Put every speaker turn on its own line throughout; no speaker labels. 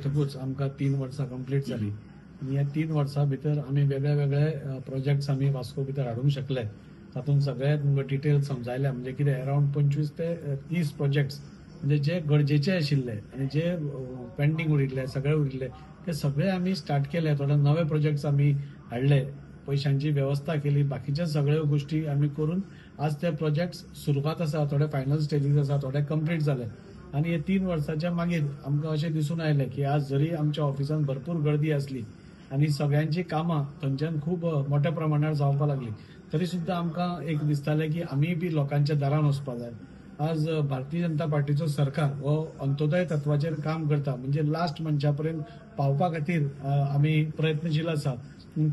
येतकूच आमकां 3 वर्सां कंप्लीट जाली आनी ह्या 3 वर्सां भितर आमी वेगळे वेगळे प्रोजेक्ट्स आमी वास्को भितर हाडूंक शकले. तातूंत सगळ्यात तुमकां डिटेल समजायल्या म्हणजे कितें अरावंड 25 ते 30 प्रोजेक्ट्स म्हणजे जे गरजेचे आशिल्ले आनी जे पेंडींग उरिल्ले सगळे उरिल्ले ते सगळे आमी स्टार्ट केले. थोडे नवे प्रोजेक्ट्स आमी हाडले, पैशांची व्यवस्था केली, बाकीच्या सगळ्यो गोष्टी आमी करून आज ते प्रोजेक्ट्स सुरवात आसा, थोडे फायनल स्टेजीस आसा, थोडे कंप्लीट जाले. आनी हे 3 वर्सांच्या मागीर आमकां अशें दिसून आयलें की आज जरी आमच्या ऑफिसान भरपूर गर्दी आसली आनी सगळ्यांची कामां थंयच्यान खूब मोठ्या प्रमाणार जावपाक लागली, तरी सुद्दां आमकां एक दिसतालें की आमी बी लोकांच्या दारान वचपाक जाय. आज भारतीय जनता पार्टीचो सरकार हो अंत्योदय तत्वाचेर काम करता, म्हणजे लास्ट मनशा पर्यंत पावपा खातीर आमी प्रयत्नशील आसा.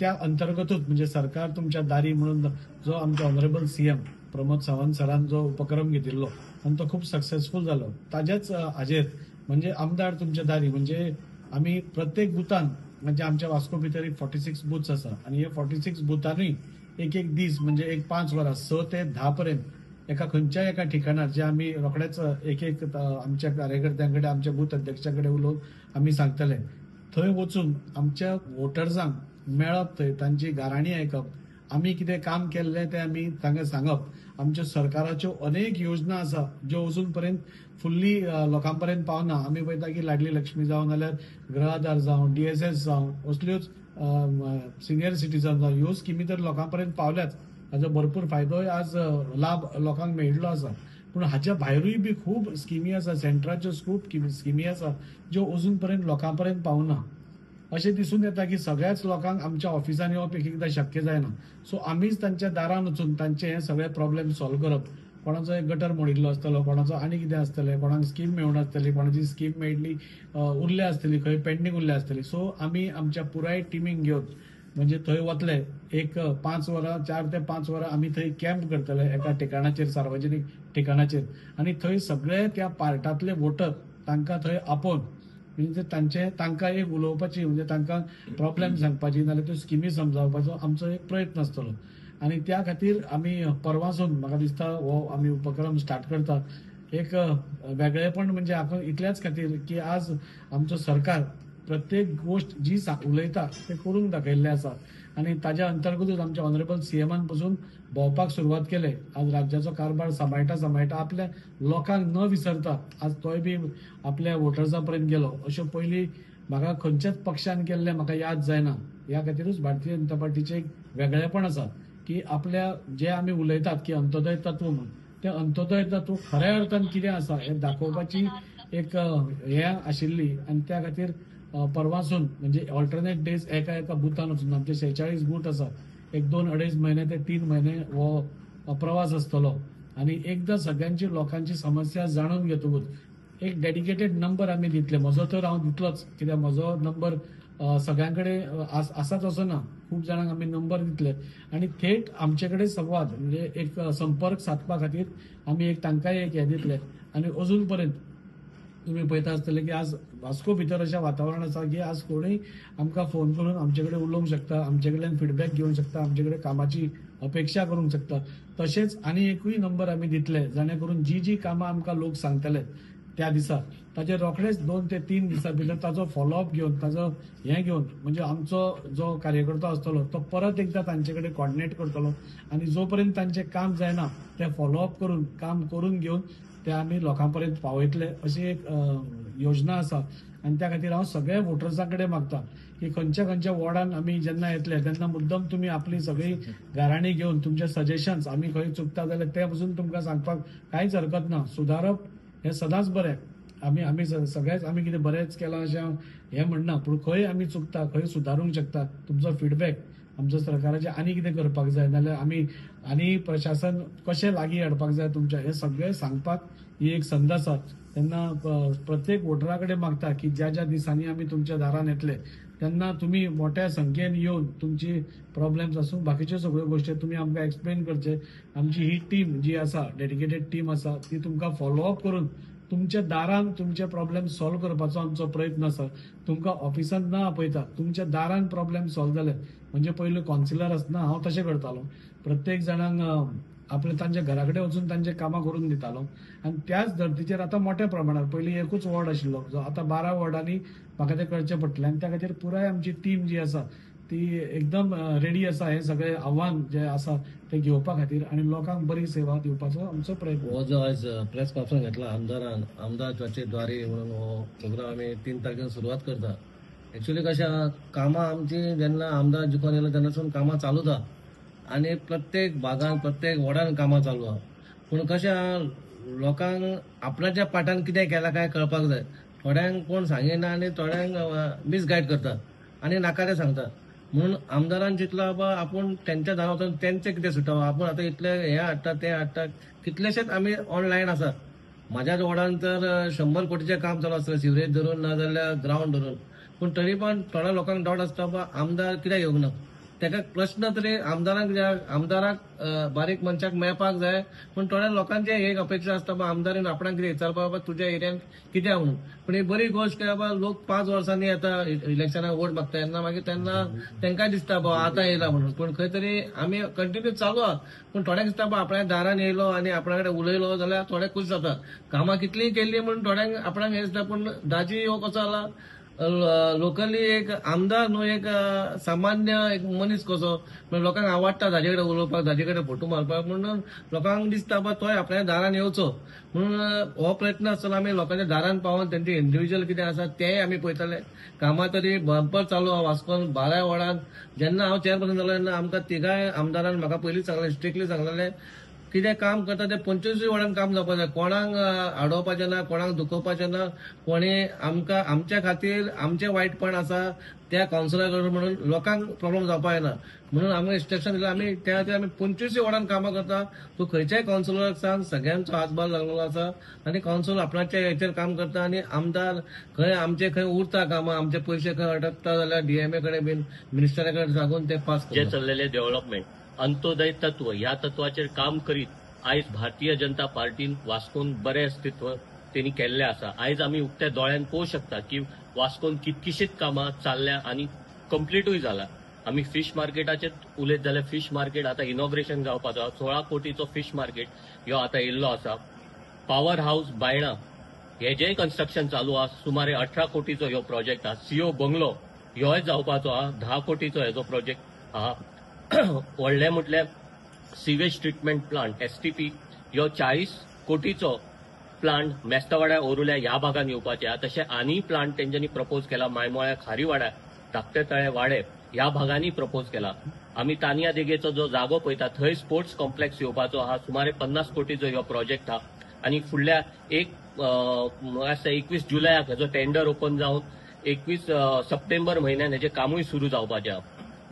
त्या अंतर्गतूच म्हणजे सरकार तुमच्या दारी म्हणून जो आमचो ऑनरेबल सीएम प्रमोद सावंत सरान जो उपक्रम घेतिल्लो आनी तो खूब सक्सेसफूल जालो. ताजेच हाजेर म्हणजे आमदार तुमच्या दारी म्हणजे आमी प्रत्येक बुथान म्हणजे आमच्या वास्को भितर 46 बुथ्स आसा आनी हे 46 बुथांनी एक एक दीस म्हणजे एक 5 वरां 6 ते 10 पर्यंत खंयच्याय एका ठिकाणार जे आमी रोखडेच एक एक आमच्या कार्यकर्त्यांकडे आमच्या बूथ अध्यक्षाकडे उलोवन आमी सांगतले. थंय वचून आमच्या वोटर्सांक मेळप, थंय तांची गाराणी आयकप, आमी कितें काम केल्लें तें आमी तांकां सांगप. आमच्या सरकाराच्यो अनेक योजना आसा ज्यो अजून पर्यंत फुल्ली लोकां पर्यंत पावना. आमी पळयता की लाडली लक्ष्मी जावं नाल्यार गृह आधार जावं DSS जावं असल्योच सिनियर सिटीजन जावं ह्यो स्किमी तर लोकां पर्यंत पावल्याच. हाजो भरपूर फायदोय आज लाभ लोकांक मेळिल्लो आसा. पूण हाच्या भायरूय बी खूब स्किमी आसा, सेंटराच्यो खूब स्किमी आसा ज्यो अजून पर्यंत लोकां पर्यंत पावना. अशें दिसून येता की सगळ्याच लोकांक आमच्या ऑफिसान येवप एक एकदां शक्य जायना. सो आमीच तांच्या दारान वचून तांचे हे सगळे प्रॉब्लेम सॉल्व करप. कोणाचो एक गटर मोडिल्लो आसतलो, कोणाचो आनी कितें आसतलें, कोणाक स्कीम मेळनासतली, कोणाची स्कीम मेळिल्ली उरले आसतली, खंय पेंडींग उरले आसतली. सो आमी आमच्या पुराय टिमीक घेवन म्हणजे थंय वतले, एक 5 वरां 4 ते 5 वरां आमी थंय कॅम्प करतले एका ठिकाणाचेर, सार्वजनीक ठिकाणाचेर. आनी थंय सगळे त्या पार्टातले वोटर तांकां थंय आपोवन म्हणजे तांकां एक उलोवपाची म्हणजे तांकां प्रॉब्लेम सांगपाची नाल्यार त्यो स्किमी समजावपाचो आमचो एक प्रयत्न आसतलो. आनी त्या खातीर आमी परवासून म्हाका दिसता हो आमी उपक्रम स्टार्ट करतात. एक वेगळेपण म्हणजे इतल्याच खातीर की आज आमचो सरकार प्रत्येक गोष्ट जी उलयता ते करून दाखयल्ले आसा आनी ताज्या अंतर्गतूच आमच्या ऑनरेबल सीएमान पासून भोंवपाक सुरवात केले. आज राज्याचो कारभार सांबाळटा आपल्या लोकांक न विसरता आज तोय बी आपल्या वोटर्सां पर्यंत गेलो. अश्यो पयलीं म्हाका खंयच्याच पक्षान केल्ले म्हाका याद जायना. ह्या खातीरूच भारतीय जनता पार्टीचें एक वेगळेपण आसा की आपल्या जे आमी उलयतात की अंत्योदय तत्व म्हणून तें अंत्योदय तत्व खऱ्या अर्थान कितें आसा हें दाखोवपाची एक हें आशिल्ली. आनी त्या खातीर परवासून म्हणजे ऑल्टरनेट डेज एका बुथान वचून आमचे 46 बूथ आसा, एक 2-2.5 महिने ते 3 महिने हो प्रवास आसतलो. आनी एकदां सगळ्यांची लोकांची समस्या जाणून घेतकूच एक डेडिकेटेड नंबर आमी दितले. म्हजो तर हांव दितलोच कित्याक म्हजो नंबर सगळ्यांकडे आसाच असो ना. खूब जाणांक आमी नंबर दितले आनी थेट आमचे कडेन संवाद म्हणजे एक संपर्क साधपा खातीर आमी एक तांकांय एक हें दितले. आनी अजून पर्यंत तुम्ही पळयता आसतले की आज वास्को भितर अशें वातावरण आसा की आज कोणूय आमकां फोन करून आमचे कडेन उलोवंक शकता, आमचे कडल्यान फीडबॅक घेवंक शकता, आमचे कडेन कामाची अपेक्षा करूंक शकता. तशेंच आनी एकूय नंबर आमी दितले जेणे करून जी कामां आमकां लोक सांगतले त्या दिसा ताचे रोखडेच 2 ते 3 दिसां भितर ताजो फॉलोअप घेवन ताजो हें घेवन म्हणजे आमचो जो कार्यकर्तो आसतलो तो परत एकदां तांचे कडेन कॉर्डिनेट करतलो आनी जो पर्यंत तांचें काम जायना तें फॉलोअप करून काम करून घेवन ते आमी लोकां पर्यंत पावयतले अशी एक योजना आसा. आनी त्या खातीर हांव सगळ्या वोटर्सां कडेन मागता की खंयच्या वॉर्डान आमी जेन्ना येतले तेन्ना मुद्दम तुमी आपली सगळी गाराणी घेवन तुमचे सजेशन्स आमी खंय चुकता जाल्यार ते पसून तुमकां सांगपाक कांयच हरकत ना. सुदारप हें सदांच बरें. आमी सगळेच आमी कितें बरेंच केलां अशें हांव हें म्हणना, पूण खंय आमी चुकता खंय सुदारूंक शकता तुमचो फीडबॅक आमच्या सरकाराचें आनी कितें करपाक जाय नाल्यार आमी आनी प्रशासन कशें लागीं हाडपाक जाय तुमच्या हें सगळें सांगपाक ही एक संद आसा. तेन्ना प्रत्येक वोटरा कडेन मागता की ज्या दिसांनी आमी तुमच्या दारान येतले तेन्ना तुमी मोठ्या संख्येन येवन तुमची प्रॉब्लेम्स आसूं बाकीच्यो सगळ्यो गोश्टी तुमी आमकां एक्सप्लेन करचे. आमची ही टीम जी आसा डेडिकेटेड टीम आसा ती तुमकां फॉलोअप करून तुमच्या दारान तुमचे प्रॉब्लेम सॉल्व करपाचो आमचो प्रयत्न आसा. तुमकां ऑफिसान ना आपयता, तुमच्या दारान प्रॉब्लेम सॉल्व जाले म्हणजे पयलीं कावन्सिलर आसतना हांव तशें करतालो. प्रत्येक जाणांक आपले तांच्या घरा कडेन वचून तांचे कामां करून दितालो आनी त्याच धर्तीचेर आतां मोठ्या प्रमाणात पयलीं एकूच वॉर्ड आशिल्लो जो आतां 12 वॉर्डांनी म्हाका तें करचें पडटलें आनी त्या खातीर पुराय आमची टीम जी आसा ती एकदम रेडी आसा हे सगळे आव्हान जे आसा ते घेवपा खातीर आनी लोकांक बरी सेवा दिवपाचो आमचो प्रयत्न.
हो जो आज प्रेस कॉन्फरन्स घेतला आमदार चर्चेद्वारे म्हणून हो प्रोग्राम आम्ही 3 तारखेला सुरुवात करता. ऍक्च्युली कशा कामां आमची जेन्ना आमदार जिखून येयलो तेन्नासून कामां चालू आहा आनी प्रत्येक भागांत प्रत्येक वॉर्डान कामां चालू आहा. पूण कशें आहा लोकांक आपणाच्या पाटान कितें केलां काय कळपाक जाय. थोड्यांक कोण सांगिना आनी थोड्यांक मिसगायड करता आनी नाका तें सांगता. म्हणून आमदारान चिंतला बाबा आपूण तेंच्या दारा वचून तेंचें कितें सुटावं. आपूण आतां इतले हें हाडटा तें हाडटा कितलेशेच आमी ऑनलायन आसा. म्हाज्याच वॉर्डान तर 100 कोटीचें काम चालू आसलें सिवरेज धरून ना जाल्यार ग्रावंड धरून. पूण तरी पण थोड्या लोकांक डावट आसता बाबा आमदार कित्याक येवंक ना. तेका प्रश्न तरी आमदाराक बारीक मनशाक मेळपाक जाय. पूण थोड्या लोकांचे एक अपेक्षा आसता बाबा आमदारीन आपणाक कितें विचारपा बाबा तुज्या एरियान कित्याक म्हणून. पूण ही बरी गोश्ट बाबा लोक 5 वर्सांनी येता इलेक्शनाक वोट मागता तेन्ना मागीर तेन्ना तेंकाय दिसता बाबा आतां येयला म्हणून. पूण खंय तरी आमी कंटिन्यू चालू आहा. पूण थोड्यांक दिसता बाबा आपल्या दारान येयलो आनी आपणा कडेन उलयलो जाल्यार थोडे खूश जाता. कामां कितलीय केल्ली म्हणून थोड्यांक आपणाक हें दिसता. पूण दाजी हो कसो जाला लोकली एक आमदार न्हू एक सामान्य एक मनीस कसो लोकांक आवडटा ताजे कडेन उलोवपाक ताजे कडेन फोटो मारपाक. म्हणून लोकांक दिसता बाबा तोय आपल्या दारान येवचो म्हणून हो प्रयत्न आसतना आमी लोकांच्या दारान पावोन तेंचे इंडिव्हिज्युअल कितें आसा तेंय आमी पळयतले. कामां तरी बंपर चालू आहा वास्कोन 12 वॉर्डान. जेन्ना हांव चेअरपर्सन जालो तेन्ना आमकां तिगाय आमदारान म्हाका पयलींच सांगलें स्ट्रिक्टली सांगलेलें कितें काम करता तें 25 वॉर्डान काम जावपाक जाय. कोणाक आडोवपाचें ना कोणाक दुखोवपाचें ना. कोणी आमकां आमच्या खातीर आमचें वायटपण आसा त्या कावन्सिलर कडेन म्हणून लोकांक प्रॉब्लेम जावपाक जायना. म्हणून आमकां इंस्ट्रक्शन दिलें आमी त्या खातीर आमी 25 वॉर्डान कामां करता. तूं खंयच्याय कावन्सिलराक सांग सगळ्यांचो हातभार लागलेलो आसा आनी कावन्सिलर आपणाच्या हेचेर काम करता. आनी आमदार खंय आमचे खंय उरता कामां आमचे पयशे खंय अटकता जाल्यार डीएमए कडेन बीन मिनिस्टरा कडेन सांगून ते पास
जे चल्लेले डेव्हलपमेंट अंत्योदय तत्व ह्या तत्वाचेर काम करीत आयज भारतीय जनता पार्टीन वास्कोन बरें अस्तित्व तेणी केल्लें आसा. आयज आमी उक्त्या दोळ्यान पळोवंक शकता की वास्कोन कितकीशीच कामां जाल्ल्या आनी कंप्लीटूय जाला. आमी फीश मार्केटाचेर उलयत जाल्यार फीश मार्केट आतां इनॉग्रेशन जावपाचो 16 कोटीचो फीश मार्केट ह्यो आतां येयल्लो आसा. पॉवर हाऊस बायणा हेजेय कन्स्ट्रक्शन चालू आहा. सुमारे 18 कोटीचो ह्यो प्रोजेक्ट आहा. सीओ बंगलो ह्योय जावपाचो आहा. 10 कोटीचो हेजो प्रोजेक्ट आहा. व्हडले म्हटल्यार सिवेज ट्रिटमेंट प्लांट एसटीपी ह्यो 40 कोटीचो प्लांट मेस्तवाड्या ओरुल्या ह्या भागान येवपाचे आहा. तशें आनी प्लांट तेंच्यांनी प्रपोज केला मायमोळ्या खारीवाड्या धाकटे तळे वाडे ह्या भागांनी प्रपोज केला. आमी तानिया देगेचो जो जागो पळयता थंय स्पोर्ट्स कॉम्प्लेक्स येवपाचो आहा. सुमारे 50 कोटीचो ह्यो प्रोजेक्ट आहा. आनी फुडल्या 21 जुलयाक हेजो टेंडर ओपन जावन 21 सप्टेंबर म्हयन्यान हेजें कामूय सुरू जावपाचें आहा.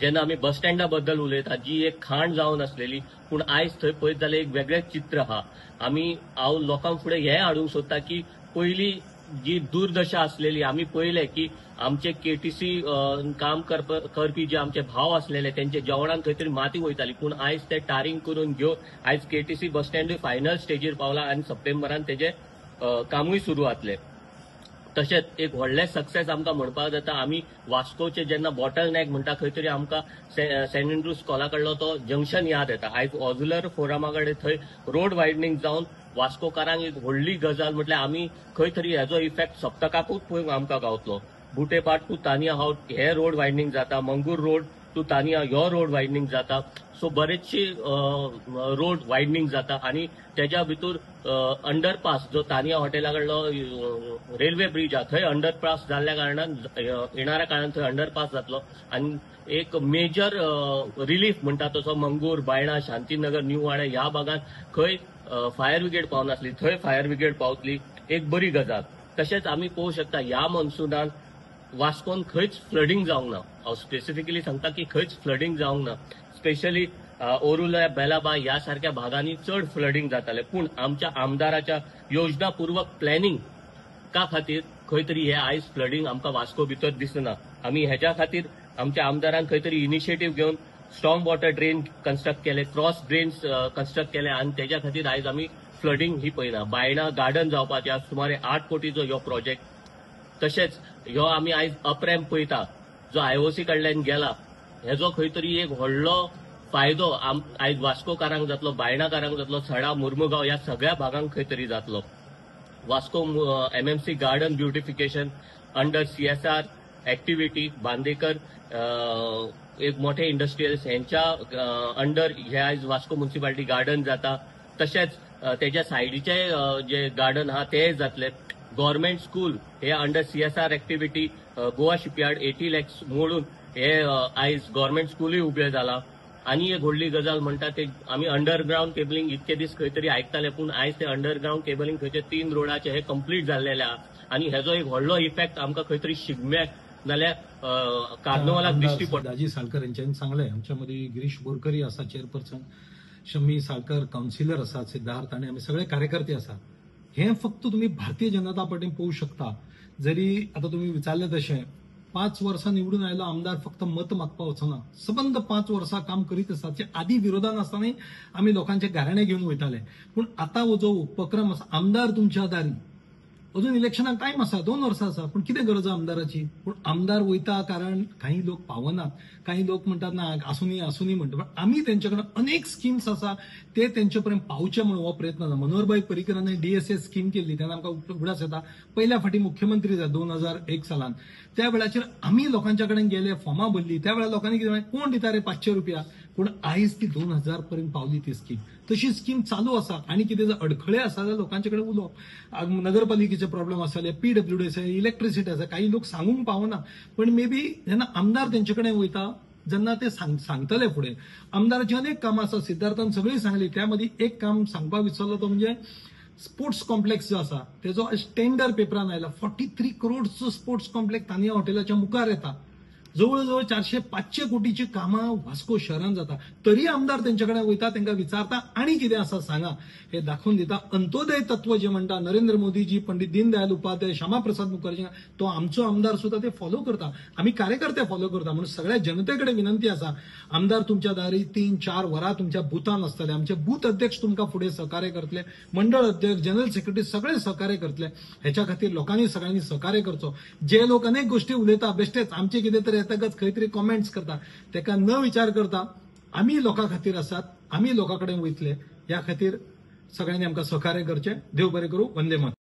जेन्ना आमी बस स्टँडा बद्दल उलयता जी एक खाण जावन आसलेली पूण आयज थंय पळयत जाल्यार एक वेगळेंच चित्र आहा. हांव लोकांक फुडें हें हाडूंक सोदता की पयलीं जी दुर्दशा आसलेली आमी पळयलें की आमचे केटीसी काम करपी जे आमचे भाव आसलेले तेंचे जेवणान खंय तरी माती वयताली. पूण आयज ते टारींग करून घेवन आयज केटीसी बस स्टँडूय फायनल स्टेजीर पावला आनी सप्टेंबरान तेजें कामूय सुरू जातलें. तशेंच एक व्हडलें सक्सेस आमकां म्हणपाक जाता. आमी वास्कोचे जेन्ना बॉटल नॅक म्हणटा खंय तरी आमकां सेंट एंड्रूज स्कॉला कडलो तो जंक्शन याद येता. आयज ऑझुलर फोरमा कडेन थंय रोड वायडनींग जावन वास्कोकारांक एक व्हडली गजाल म्हटल्यार आमी खंय तरी हेजो इफेक्ट सप्तकाकूच पळय आमकां गावतलो. बुटेपाट टू तानिया हावट हे रोड वायडनींग जाता. मंगूर रोड टू तानिया ह्यो रोड वायडनींग जाता. सो बरेचशी रोड वायडनींग जाता आनी तेज्या भितर अंडरपास जो तानिया हॉटेला कडलो रेल्वे ब्रिज आहा थंय अंडरपास जाल्ल्या कारणान येणाऱ्या काळान थंय अंडरपास जातलो आनी एक मेजर रिलीफ म्हणटा तसो मंगूर बायणा शांतीनगर न्यू वाडा ह्या भागात खंय फायर ब्रिगेड पावनासली थंय फायर ब्रिगेड पावतली. एक बरी गजाल. तशेंच आमी पळोवंक शकता ह्या मनसुनान वास्कोन खंयच फ्लडिंग जावंक ना. हांव स्पेसिफिकली सांगता की खंयच फ्लडिंग जावंक ना. स्पेशली ओरुला बेलाबा ह्या सारख्या भागांनी चड फ्लडिंग जाताले. पूण आमच्या आमदाराच्या योजनापूर्वक प्लॅनिंग का खातीर खंय तरी हे आयज फ्लडिंग आमकां वास्को भितर दिसना. आमी हेच्या खातीर आमच्या आमदारान खंय तरी इनिशिएटीव घेवन स्टॉर्म वॉटर ड्रेन कन्स्ट्रक्ट केले क्रॉस ड्रेन्स कन्स्ट्रक्ट केले आनी तेच्या खातीर आयज आमी फ्लडिंग ही पळयना. बायणा गार्डन जावपाचे सुमारे 8 कोटीचो ह्यो प्रोजेक्ट. तशेंच ह्यो आमी आयज अप्रॅम्प पळयता जो आयओसी कडल्यान गेला हेजो खंय तरी एक व्हडलो फायदो आयज वास्कोकारांक जातलो, बायणाकारांक जातलो, सडा, मुर्मुगांव ह्या सगळ्या भागांक खंय तरी जातलो. Vasco MMC garden beautification under CSR activity Bandekar एक मोठे इंडस्ट्रियलिस्ट यांच्या अंडर हे आयज वास्को म्युनिसिपालिटी गार्डन जाता. तशेंच तेच्या सायडीचे जे गार्डन आहा ते जातले. गव्हर्नमेंट स्कूल हे under CSR activity Goa shipyard 80 lakhs मोडून हे आयज गव्हर्नमेंट स्कूलय उबें जाला. आनी एक व्हडली गजाल म्हणटा ते आमी अंडरग्राउंड केबलिंग इतके दीस खंय तरी आयकताले, पूण आयज ते अंडरग्राउंड केबलिंग खंयचे 3 रोडाचे हे कंप्लीट जाल्लेले आहा. आनी हेजो एक व्हडलो इफेक्ट आमकां खंय तरी शिगम्याक नाल्यार कार्निवलाक दिश्टी पडटा.
दाजी साळकर यांच्यानी सांगले आमच्या मध्ये गिरीश बोरकरी आसा चेअरपर्सन, शमी साळकर काउन्सिलर आसात, सिद्धार्थ आणि आम्ही सगळे कार्यकर्ते आसात. हे फक्त तुम्ही भारतीय जनता पार्टीन पळोवं शकता. जरी आता तुम्ही विचारले तशें 5 वर्सां निवडून आयलो आमदार फक्त मत मागपा वचना, सबंद 5 वर्सां काम करीत आसात. जे आदी विरोधान आसताना आम्ही लोकांचे गाराणे घेऊन वयताले, पण आता हो जो उपक्रम आसा आमदार तुमच्या दारी, अजून इलेक्शनाक टाइम आसा, 2 वर्सां आसा, पण कितें गरज आसा आमदाराची. पण आमदार वयता कारण काही लोक पावनात, काही लोक म्हणतात ना आसुनी म्हणटा, पण आम्ही त्यांच्याकडे अनेक स्कीम्स आसा ते त्यांच्या पर्यंत पावचे म्हणून हो प्रयत्न आसा. मनोहरभाई पर्रीकरांनी DSS स्कीम केली, तेन्ना आमकां उगडास येता. पहिल्या फाटी मुख्यमंत्री जाले 2001 सालान. त्या वेळाचेर आम्ही लोकांच्या कडेन गेले, फॉर्मां भरली. त्या वेळार लोकांनी कितें म्हळें, कोण दिता रे 500 रुपया, पण आयज ती 2000 पर्यंत पावली ती स्कीम. तशी स्कीम चालू आसा. आणि कितें जर अडखळे आसा जाल्यार लोकांचे कडेन उलोवप. नगरपालिकेचे प्रॉब्लेम आसले, PWD आसा, इलेक्ट्रिसिटी आसा, काही लोक सांगूंक पावना, पण मे बी जेन्ना आमदार तेंचे कडेन वयता जेन्ना ते सांगतले फुडें. आमदाराची अनेक कामां आसा, सिद्धार्थान सगळी सांगली. त्यामध्ये एक काम सांगपाक विसरलो तो म्हणजे स्पोर्ट्स कॉम्प्लेक्स जो आसा तेजो टेंडर पेपरान आयला. 43 करोडचो स्पोर्ट्स कॉम्प्लेक्स तानिया हॉटेलाच्या मुखार येता. जवळजवळ 400-500 कोटीची कामां वास्को शहरान जाता. तरी आमदार तेंच्याकडे वयता, तांकां विचारता आनी कितें आसा सांगा, हे दाखोवन दिता. अंत्योदय तत्व जे म्हणटा नरेंद्र मोदीजी, पंडित दीनदयाल उपाध्याय, श्यामाप्रसाद मुखर्जी, तो आमचो आमदार सुद्धा ते फॉलो करता. आम्ही कार्यकर्ते फॉलो करता. म्हणून सगळ्या जनतेकडे विनंती आसा, आमदार तुमच्या दारी 3-4 वरां तुमच्या बुथान आसतले. आमचे बूथ अध्यक्ष तुमकां फुडें सहकार्य करतले, मंडळ अध्यक्ष, जनरल सेक्रेटरी सगळे सहकार्य करतले. ह्याच्या खातीर लोकांनी सगळ्यांनी सहकार्य करचो. जे लोक अनेक गोष्टी उलयता बेश्टेच आमचे कितें तरी येतकच खंय तरी कॉमेंट्स करता, तेका न विचार करता आम्ही लोकां खातीर आसात, आम्ही लोकां कडेन वयतले. ह्या खातीर सगळ्यांनी आमकां सहकार्य करचें. देव बरें करूं. वंदे मातरम.